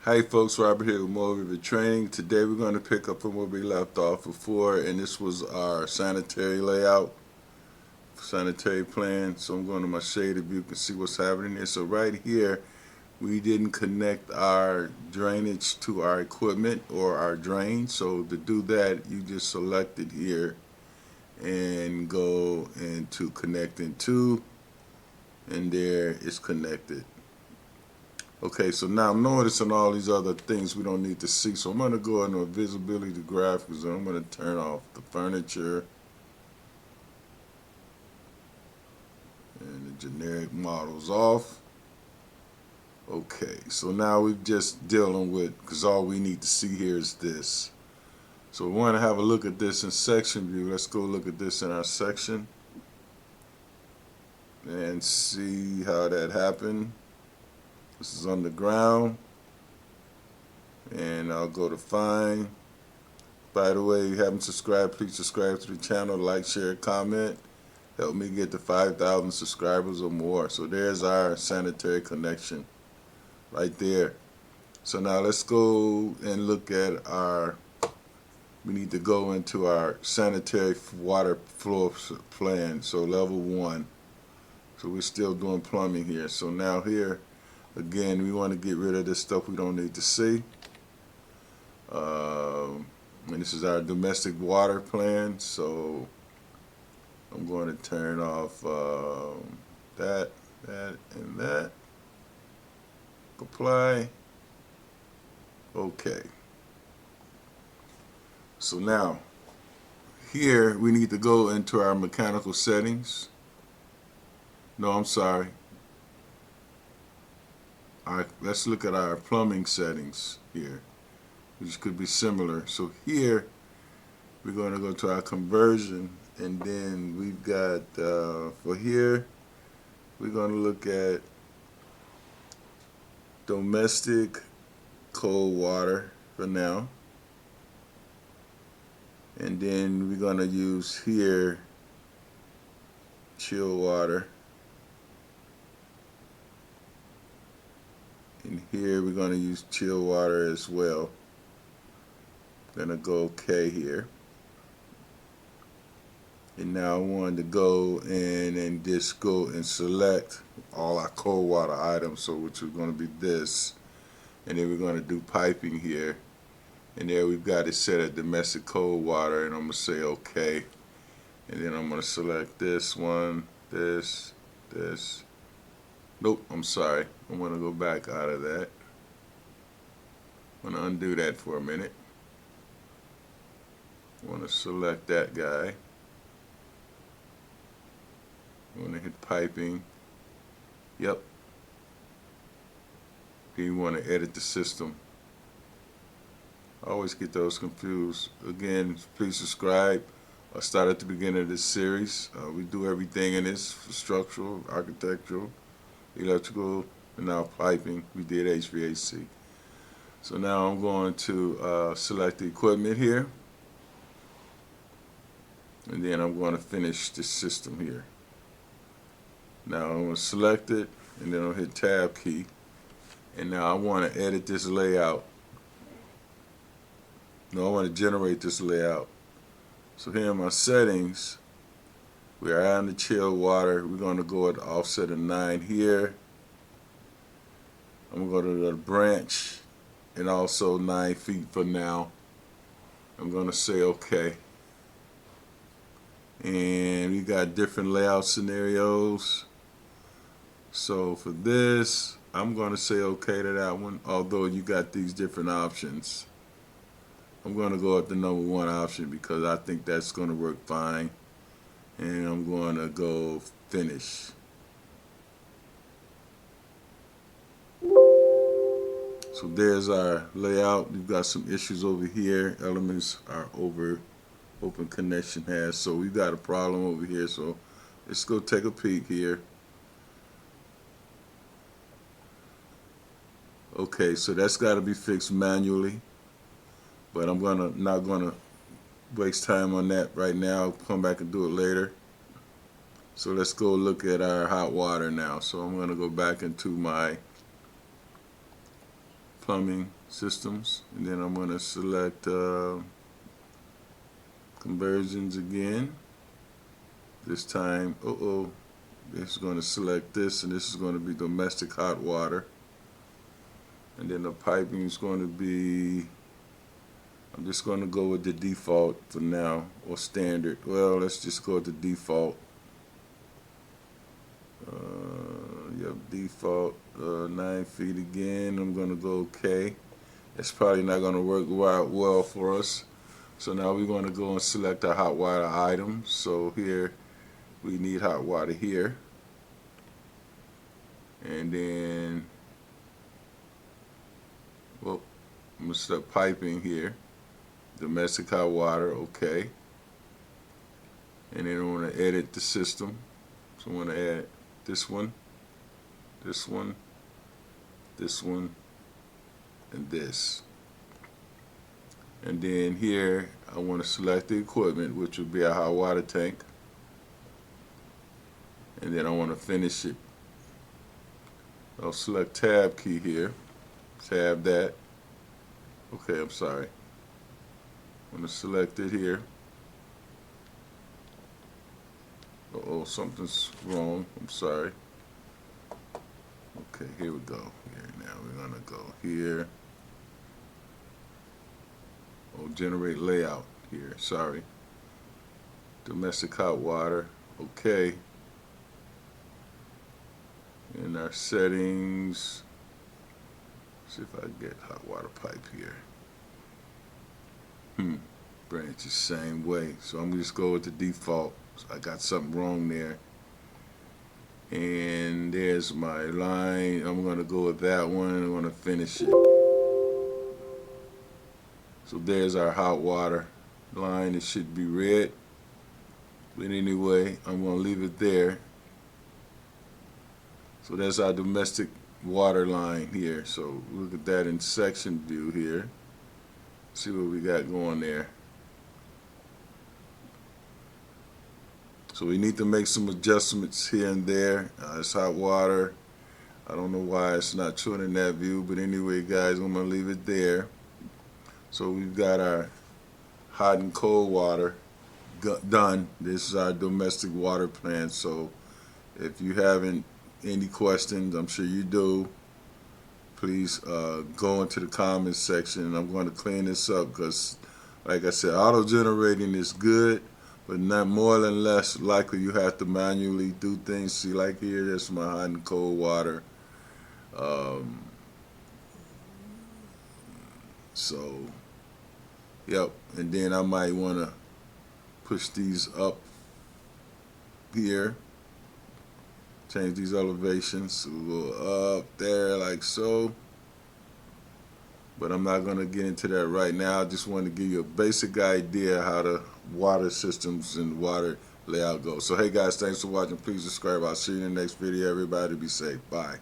Hey folks, Robert here with more Revit Training. Today we're going to pick up from where we left off before, and this was our sanitary layout, sanitary plan. So I'm going to my shaded view, you can see what's happening here. So right here, we didn't connect our drainage to our equipment or our drain. So to do that, you just select it here and go into connecting to, and there it's connected. Okay, so now I'm noticing all these other things we don't need to see. So I'm going to go into visibility graphics and I'm going to turn off the furniture and the generic models off. Okay, so now we're just dealing with, because all we need to see here is this. So we want to have a look at this in section view. Let's go look at this in our section and see how that happened. This is on the ground, and I'll go to find. By the way, if you haven't subscribed, please subscribe to the channel, like, share, comment. Help me get to 5,000 subscribers or more. So there's our sanitary connection right there. So now let's go and look at we need to go into our sanitary water flow plan, so level 1. So we're still doing plumbing here. So now here, again, we want to get rid of this stuff we don't need to see. And this is our domestic water plan, so I'm going to turn off that, and that. Apply. Okay. So now, here we need to go into our mechanical settings. No, I'm sorry. Let's look at our plumbing settings here, which could be similar. So here, we're going to go to our conversion, and then we've got, for here, we're going to look at domestic cold water for now. And then we're going to use here chill water. And here we're going to use chill water as well. Going to go OK here. And now I wanted to go in and just go and select all our cold water items, so which is going to be this. And then we're going to do piping here. And there we've got it set at domestic cold water, and I'm going to say OK. And then I'm going to select this one, this. Nope, I'm sorry. I'm going to go back out of that. I'm going to undo that for a minute. I want to select that guy. I'm going to hit piping. Yep. Then you want to edit the system. I always get those confused. Again, please subscribe. I start at the beginning of this series. We do everything in this: structural, architectural, electrical, and now piping. We did HVAC. So now I'm going to select the equipment here, and then I'm going to finish the system here. Now I'm going to select it, and then I'll hit Tab key, and now I want to edit this layout. No, I want to generate this layout. So here in my settings, we are on the chill water. We're going to go at the offset of 9 here. I'm going to go to the branch, and also 9 feet for now. I'm going to say OK. And we got different layout scenarios. So for this, I'm going to say OK to that one, although you got these different options. I'm going to go with the number 1 option because I think that's going to work fine. And I'm going to go finish. So there's our layout. We've got some issues over here. Elements are over, open connection has. So we've got a problem over here. So let's go take a peek here. Okay, so that's got to be fixed manually. But I'm not gonna waste time on that right now. I'll come back and do it later. So let's go look at our hot water now. So I'm gonna go back into my plumbing systems, and then I'm going to select conversions again. This time, this is going to select this, and this is going to be domestic hot water. And then the piping is going to be, I'm just going to go with the default for now, or standard. Well, let's just go with the default. Yep, default 9 feet again. I'm going to go okay. It's probably not going to work well for us. So now we're going to go and select our hot water items. So here we need hot water here. And then, well, I'm going to start piping here. Domestic hot water, okay. And then I want to edit the system. So I want to add this one, this one, this one, and this. And then here I want to select the equipment, which would be a hot water tank. And then I want to finish it. I'll select tab key here. Tab that. Okay, I'm sorry. I'm going to select it here. Uh-oh, something's wrong. I'm sorry. Okay, here we go. Here now we're going to go here. Oh, generate layout here. Sorry. Domestic hot water. Okay. In our settings, see if I can get hot water pipe here. Branch the same way. So I'm just go with the default. So I got something wrong there. And there's my line. I'm going to go with that one. I'm going to finish it. So there's our hot water line. It should be red. But anyway, I'm going to leave it there. So that's our domestic water line here. So look at that in section view here. See what we got going there. So we need to make some adjustments here and there. It's hot water. I don't know why it's not showing in that view, but anyway, guys, I'm going to leave it there. So we've got our hot and cold water done. This is our domestic water plan. So if you haven't any questions, I'm sure you do, please go into the comments section, and I'm going to clean this up because, like I said, auto generating is good, but not more than less likely you have to manually do things. See, like here, that's my hot and cold water. So, yep, and then I might want to push these up here. Change these elevations, so we'll go up there like so. But I'm not going to get into that right now. I just want to give you a basic idea how the water systems and water layout go. So hey guys, thanks for watching. Please subscribe. I'll see you in the next video. Everybody be safe. Bye.